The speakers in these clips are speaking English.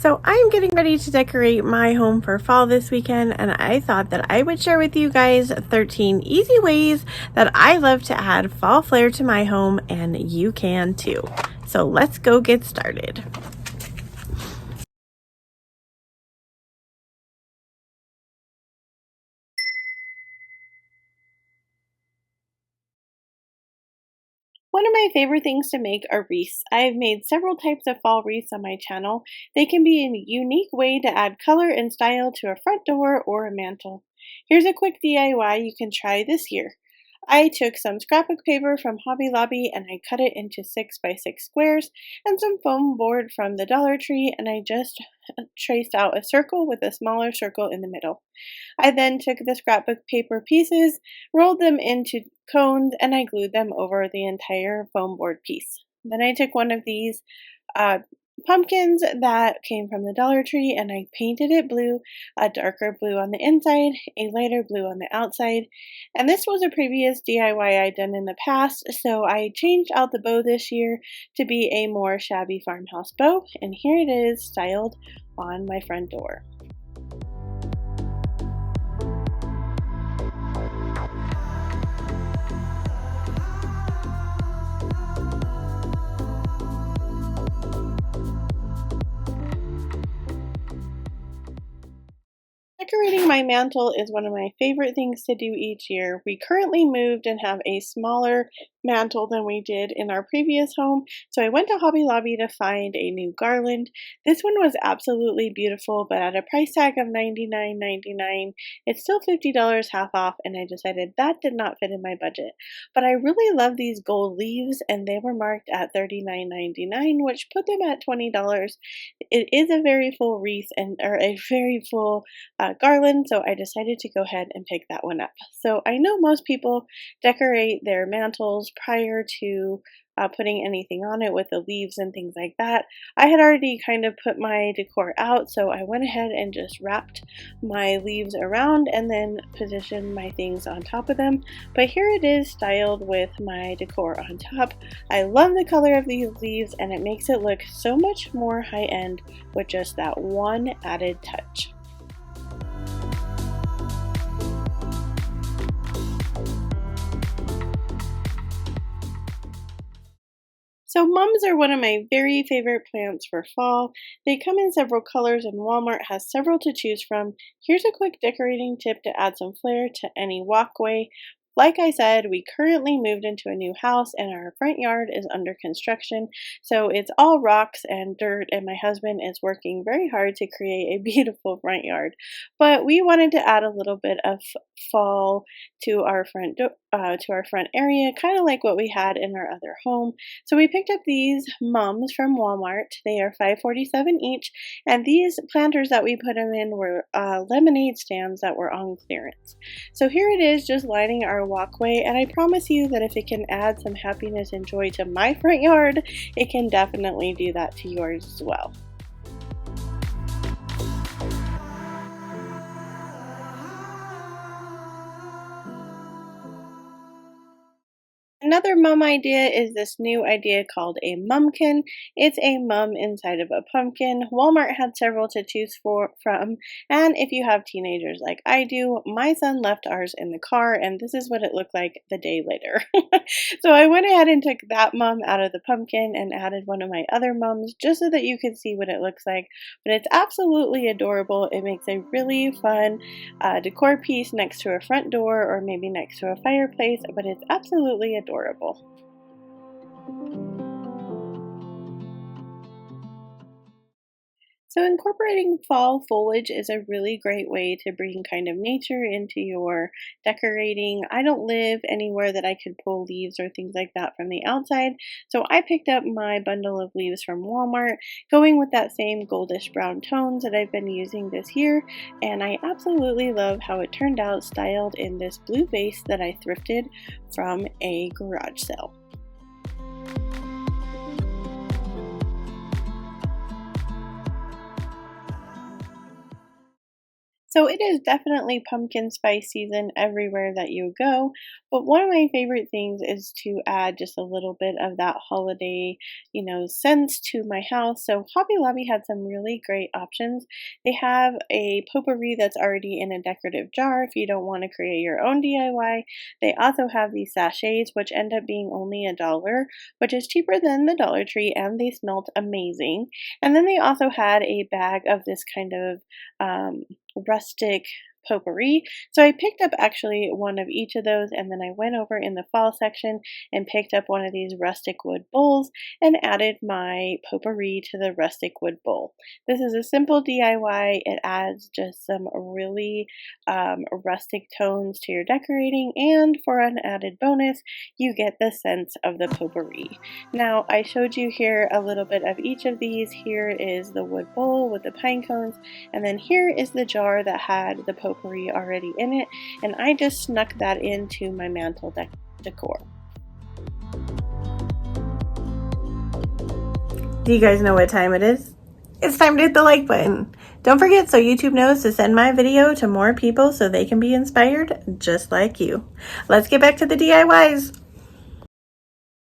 So I'm getting ready to decorate my home for fall this weekend, and I thought that I would share with you guys 13 easy ways that I love to add fall flair to my home, and you can too. So let's go get started. One of my favorite things to make are wreaths. I've made several types of fall wreaths on my channel. They can be a unique way to add color and style to a front door or a mantel. Here's a quick DIY you can try this year. I took some scrapbook paper from Hobby Lobby and I cut it into 6x6 squares and some foam board from the Dollar Tree, and I just traced out a circle with a smaller circle in the middle. I then took the scrapbook paper pieces, rolled them into cones, and I glued them over the entire foam board piece. Then I took one of these uh, pumpkins that came from the Dollar Tree and I painted it blue, a darker blue on the inside, a lighter blue on the outside. And this was a previous DIY I'd done in the past, so I changed out the bow this year to be a more shabby farmhouse bow, and here it is styled on my front door. Decorating my mantle is one of my favorite things to do each year. We currently moved and have a smaller mantle than we did in our previous home, so I went to Hobby Lobby to find a new garland. This one was absolutely beautiful, but at a price tag of $99.99, it's still $50 half off, and I decided that did not fit in my budget. But I really love these gold leaves, and they were marked at $39.99, which put them at $20. It is a very full wreath or a very full garland, so I decided to go ahead and pick that one up. So I know most people decorate their mantles prior to putting anything on it with the leaves and things like that. I had already kind of put my decor out, so I went ahead and just wrapped my leaves around and then positioned my things on top of them. But here it is styled with my decor on top. I love the color of these leaves, and it makes it look so much more high-end with just that one added touch. So mums are one of my very favorite plants for fall. They come in several colors and Walmart has several to choose from. Here's a quick decorating tip to add some flair to any walkway. Like I said, we currently moved into a new house and our front yard is under construction, so it's all rocks and dirt, and my husband is working very hard to create a beautiful front yard. But we wanted to add a little bit of fall to our front area, kind of like what we had in our other home. So we picked up these mums from Walmart. They are $5.47 each, and these planters that we put them in were lemonade stands that were on clearance. So here it is, just lining our walkway, and I promise you that if it can add some happiness and joy to my front yard, it can definitely do that to yours as well. Another mum idea is this new idea called a Mumkin. It's a mum inside of a pumpkin. Walmart had several to choose from, and if you have teenagers like I do, my son left ours in the car, and this is what it looked like the day later. So I went ahead and took that mum out of the pumpkin and added one of my other mums just so that you could see what it looks like. But it's absolutely adorable. It makes a really fun decor piece next to a front door or maybe next to a fireplace, but it's absolutely adorable. So incorporating fall foliage is a really great way to bring kind of nature into your decorating. I don't live anywhere that I could pull leaves or things like that from the outside, so I picked up my bundle of leaves from Walmart, going with that same goldish brown tones that I've been using this year, and I absolutely love how it turned out styled in this blue vase that I thrifted from a garage sale. So it is definitely pumpkin spice season everywhere that you go, but one of my favorite things is to add just a little bit of that holiday, sense to my house. So Hobby Lobby had some really great options. They have a potpourri that's already in a decorative jar if you don't want to create your own DIY. They also have these sachets, which end up being only $1, which is cheaper than the Dollar Tree, and they smelled amazing. And then they also had a bag of this kind of rustic potpourri. So I picked up actually one of each of those, and then I went over in the fall section and picked up one of these rustic wood bowls and added my potpourri to the rustic wood bowl. This is a simple DIY. It adds just some really rustic tones to your decorating, and for an added bonus, you get the sense of the potpourri. Now, I showed you here a little bit of each of these. Here is the wood bowl with the pine cones, and then here is the jar that had the potpourri already in it, and I just snuck that into my mantle decor. Do you guys know what time it is? It's time to hit the like button. Don't forget so YouTube knows to send my video to more people so they can be inspired just like you. Let's get back to the DIYs.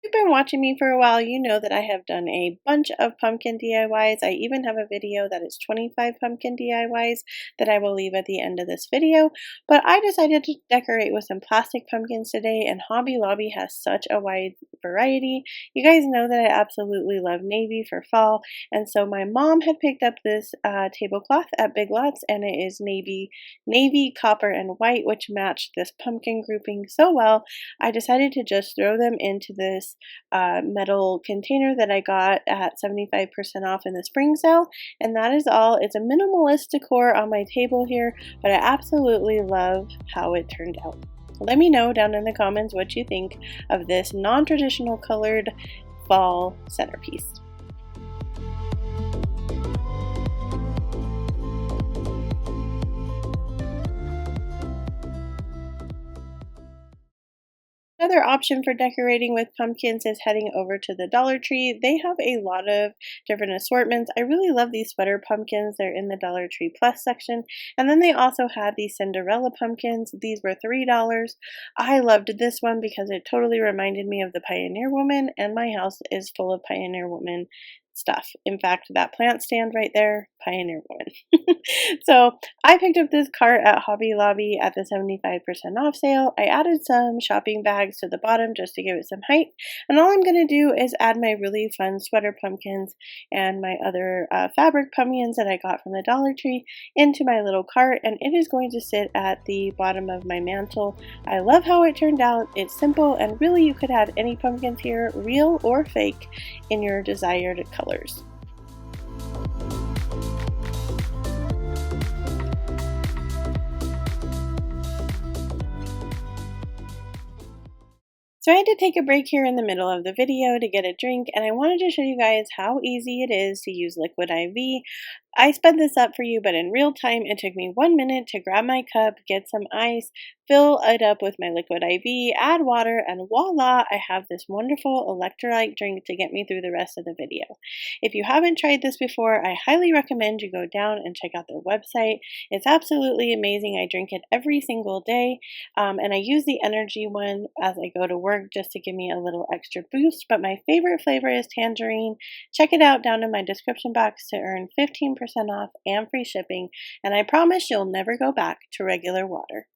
If you've been watching me for a while, you know that I have done a bunch of pumpkin DIYs. I even have a video that is 25 pumpkin DIYs that I will leave at the end of this video. But I decided to decorate with some plastic pumpkins today, and Hobby Lobby has such a wide variety. You guys know that I absolutely love navy for fall, and so my mom had picked up this tablecloth at Big Lots, and it is navy, copper, and white, which matched this pumpkin grouping so well. I decided to just throw them into this metal container that I got at 75% off in the spring sale, and that is all. It's a minimalist decor on my table here, but I absolutely love how it turned out. Let me know down in the comments what you think of this non-traditional colored fall centerpiece. Another option for decorating with pumpkins is heading over to the Dollar Tree. They have a lot of different assortments. I really love these sweater pumpkins. They're in the Dollar Tree Plus section. And then they also had these Cinderella pumpkins. These were $3. I loved this one because it totally reminded me of the Pioneer Woman, and my house is full of Pioneer Woman stuff. In fact, that plant stand right there, Pioneer Woman. So I picked up this cart at Hobby Lobby at the 75% off sale. I added some shopping bags to the bottom just to give it some height. And all I'm going to do is add my really fun sweater pumpkins and my other fabric pumpkins that I got from the Dollar Tree into my little cart, and it is going to sit at the bottom of my mantle. I love how it turned out. It's simple, and really you could add any pumpkins here, real or fake, in your desired colors. So I had to take a break here in the middle of the video to get a drink, and I wanted to show you guys how easy it is to use liquid IV. I sped this up for you, but in real time it took me 1 minute to grab my cup, get some ice, fill it up with my liquid IV, add water, and voila, I have this wonderful electrolyte drink to get me through the rest of the video. If you haven't tried this before, I highly recommend you go down and check out their website. It's absolutely amazing. I drink it every single day, and I use the energy one as I go to work just to give me a little extra boost, but my favorite flavor is Tangerine. Check it out down in my description box to earn 15% off and free shipping, and I promise you'll never go back to regular water.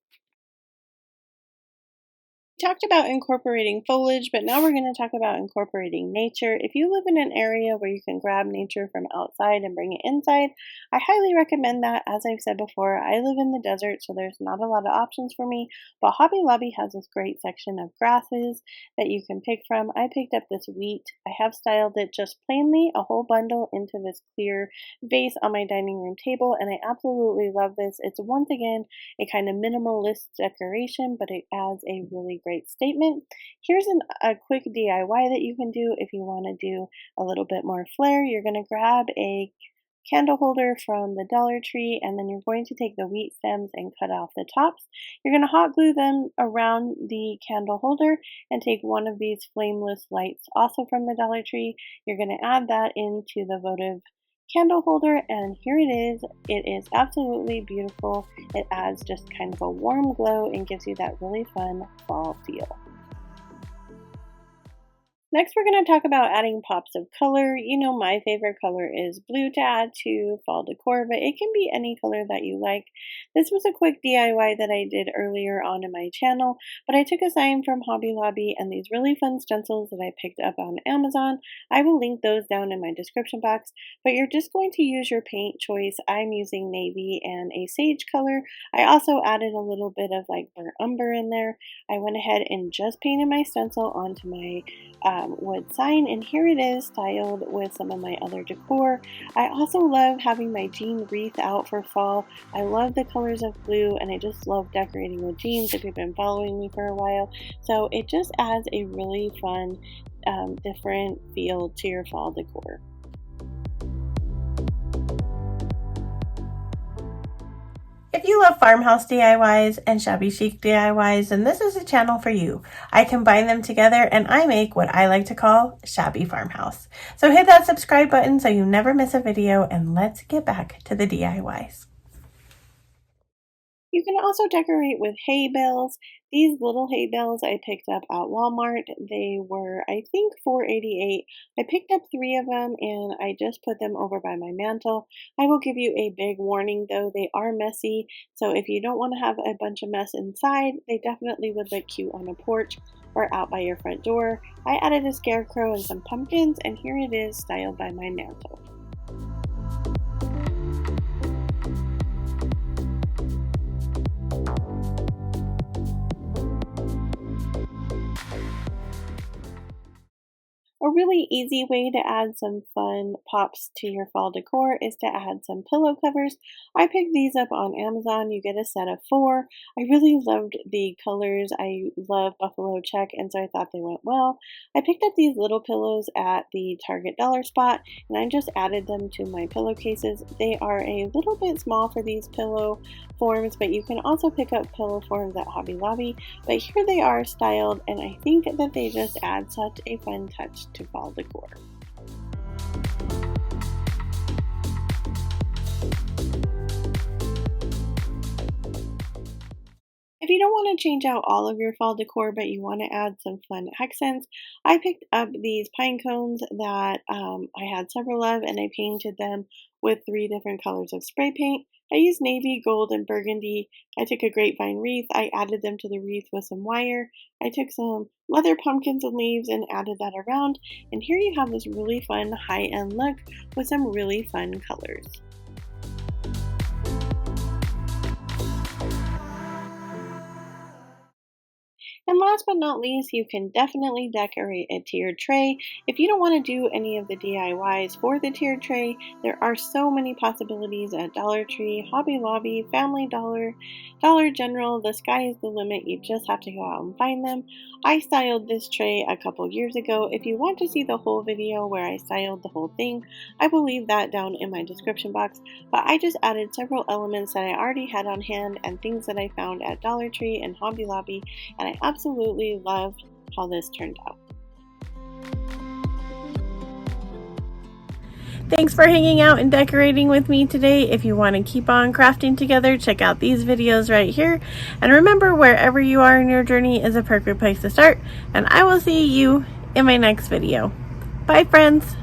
Talked about incorporating foliage, but now we're going to talk about incorporating nature. If you live in an area where you can grab nature from outside and bring it inside, I highly recommend that. As I've said before, I live in the desert, so there's not a lot of options for me, but Hobby Lobby has this great section of grasses that you can pick from. I picked up this wheat. I have styled it just plainly, a whole bundle, into this clear vase on my dining room table, and I absolutely love this. It's once again a kind of minimalist decoration, but it adds a really great statement. Here's a quick DIY that you can do if you want to do a little bit more flair. You're going to grab a candle holder from the Dollar Tree, and then you're going to take the wheat stems and cut off the tops. You're going to hot glue them around the candle holder and take one of these flameless lights also from the Dollar Tree. You're going to add that into the votive candle holder, and here it is. It is absolutely beautiful. It adds just kind of a warm glow and gives you that really fun fall feel. Next, we're going to talk about adding pops of color. You know, my favorite color is blue to add to fall decor, but it can be any color that you like. This was a quick DIY that I did earlier on in my channel, but I took a sign from Hobby Lobby and these really fun stencils that I picked up on Amazon. I will link those down in my description box, but you're just going to use your paint choice. I'm using navy and a sage color. I also added a little bit of like burnt umber in there. I went ahead and just painted my stencil onto my wood sign, and here it is styled with some of my other decor. I also love having my jean wreath out for fall. I love the colors of blue, and I just love decorating with jeans if you've been following me for a while. So it just adds a really fun different feel to your fall decor. If you love farmhouse DIYs and shabby chic DIYs, then this is a channel for you. I combine them together and I make what I like to call shabby farmhouse. So hit that subscribe button so you never miss a video, and let's get back to the DIYs. You can also decorate with hay bales. These little hay bales I picked up at Walmart. They were, I think, $4.88. I picked up 3 of them and I just put them over by my mantle. I will give you a big warning though, they are messy. So if you don't want to have a bunch of mess inside, they definitely would look cute on a porch or out by your front door. I added a scarecrow and some pumpkins, and here it is styled by my mantle. A really easy way to add some fun pops to your fall decor is to add some pillow covers. I picked these up on Amazon. You get a set of 4. I really loved the colors. I love buffalo check, and so I thought they went well. I picked up these little pillows at the Target dollar spot, and I just added them to my pillowcases. They are a little bit small for these pillow forms, but you can also pick up pillow forms at Hobby Lobby. But here they are styled, and I think that they just add such a fun touch to fall decor. If you don't want to change out all of your fall decor, but you want to add some fun accents, I picked up these pine cones that I had several of, and I painted them with 3 different colors of spray paint. I used navy, gold, and burgundy. I took a grapevine wreath. I added them to the wreath with some wire. I took some leather pumpkins and leaves and added that around. And here you have this really fun high-end look with some really fun colors. And last but not least, you can definitely decorate a tiered tray. If you don't want to do any of the DIYs for the tiered tray, there are so many possibilities at Dollar Tree, Hobby Lobby, Family Dollar, Dollar General. The sky is the limit. You just have to go out and find them. I styled this tray a couple years ago. If you want to see the whole video where I styled the whole thing, I will leave that down in my description box. But I just added several elements that I already had on hand and things that I found at Dollar Tree and Hobby Lobby, and I absolutely loved how this turned out. Thanks for hanging out and decorating with me today. If you want to keep on crafting together, check out these videos right here. And remember, wherever you are in your journey is a perfect place to start. And I will see you in my next video. Bye, friends.